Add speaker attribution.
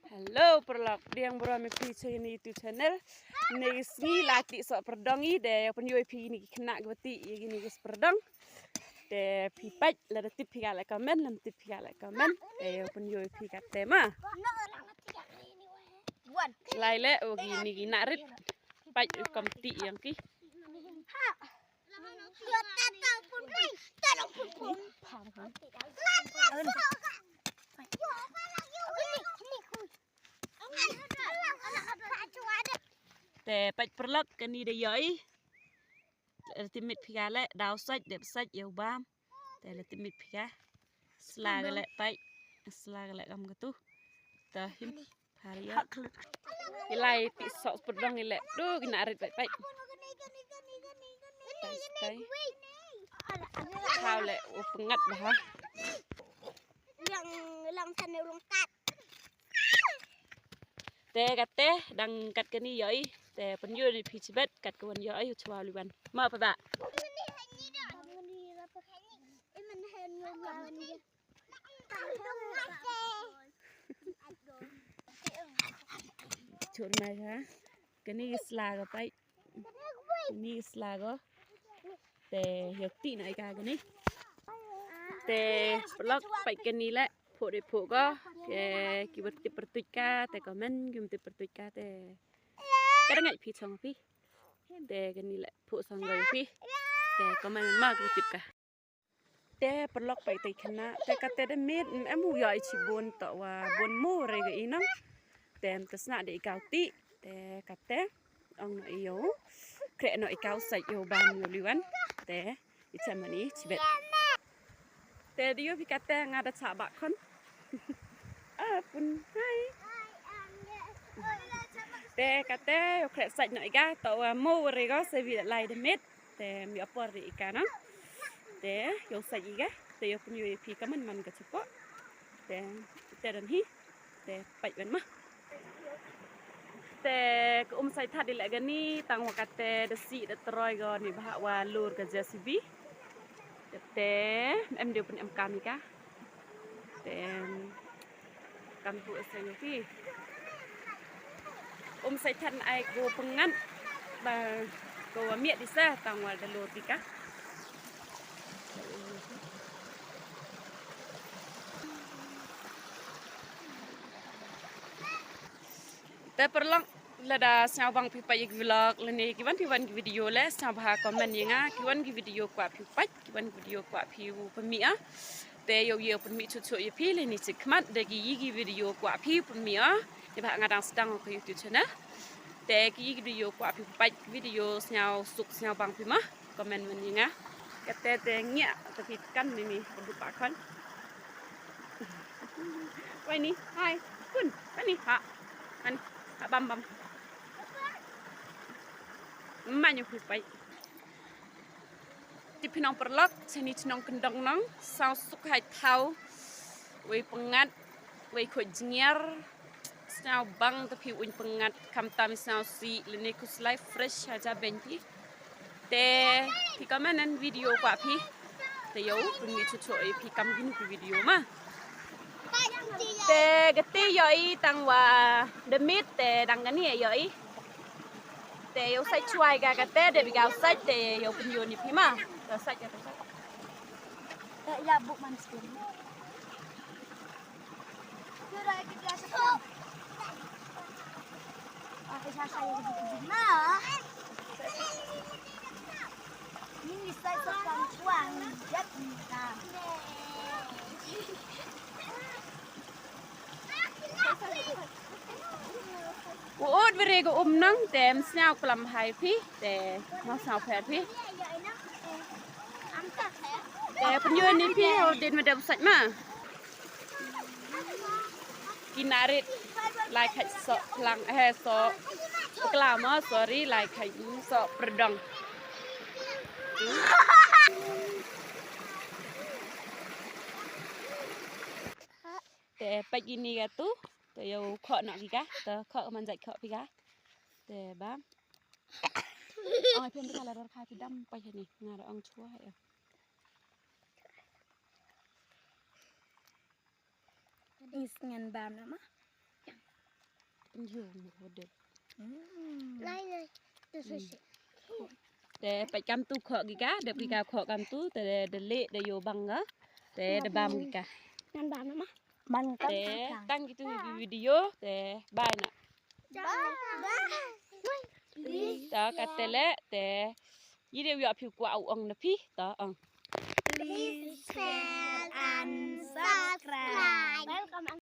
Speaker 1: Hello, perlak diang berami picha ini YouTube channel. Ini sini lati sok perdangi de penjual pi ini kena gati ini guys perdang. De pipat la tip kala komen lam tip kala komen de penjual pi kat tema. Laile o gini gina rit pat kom ti yang ki. Te pat perlak kani de yoi timit phika le daw sách de sách yêu bam te le timit phika sla le pat sla le kam gatu ta him pharia ilai ti sok perdong ile du gina rit pat tai khao le pengat bah
Speaker 2: lang tan long kat
Speaker 1: te kate dang kat kani yoi te penyu di pichibet kat kawan yoi chwa liban ma pa ba chun mai ha kani sla ga pai ni sla go te yok ti nai ka kani te blog pai kani le pho de pho go ke kibat ti pertuika te komen gum ti pertuika te kada ngai phi chong phi te kani le pho song go phi te komen ma ku tip ka te blog pai tai khana te ka te de mit em hu yai chi bon to wa bon mo re ga inang tem tasna de kau ti te ka te ong no yo kre no ikau sai yo ban yo liwan te ichamani chibet te dio pi ka te ngada cha ba khon pun hai te kate yo kre sai no iga to mo re go se vi lai de met te mi apor ri ka no te yo sai iga te yo pun yo pi ka man ka chupo te dan hi te pai ban ma te ko sai tha di la gani tang wa kate de si de troi go ni ba wa lur ka JCB te em điều pun em kam ka te kam pu sen fi sai than ai go pengan ba go mie di sa tang wa de lur di ka te perlang lada sao bang pi pa yek vlog lene kiwan video le sao ba comment yenga kiwan video kwa pi pa kiwan video kwa pi pemi a te yo pemi chu ye pi le ni sikmat de gi video kwa pi pemi a ni ba ngadang sedang ko YouTube channel te gi video kwa pi pa video sao suk sao bang pi ma comment men yenga kate te nya te pi kan ni bu pa khon wai ni hai kun ani ha ani bam manyu pi pai ti pinong perlak seni chnong kendong nong sao suk hai thau wei pengat wei kho jngiar sao bang te pi un pengat kam tam sao si lene kus life fresh aja benpi te pi kamanan video kwa pi te yo pun mi chu pi kam ginu pi video ma te gati yoi tangwa demit te dangani yoi te yo sai chuai ga kate de bi gao sai te yo pun yo ni pi ma te sai ga sai
Speaker 2: ya bu man skin kira kita sekam isa saya begitu na ini saya sekam chuang jet na
Speaker 1: uod vere go nang tem snao klam hai phi te ma sao phet phi te pun yo ni phi ho den ma dam sach ma kinarit lai khai so lang he so kla ma sorry lai khai so perdang te pa gini ga tu te yo kho na ki ka te kho man jai kho pi ka te ba oi pen ka la khai pi dam pa ni nga ra ong chua hai
Speaker 2: is ngan bam na ma
Speaker 1: anh hiểu một được
Speaker 2: Này này.
Speaker 1: để phải cam tu khọ gì cả được gì cả khọ cam tu để lệ để vô bằng á để bám gì cả
Speaker 2: Nan bám nó má. Mình có
Speaker 1: để tăng cái video để bài nè đó cái tele đểยี่เดียวอย่าผิวกว่าเอาองนะพี่ต่ออง
Speaker 2: Please share and subscribe. Welcome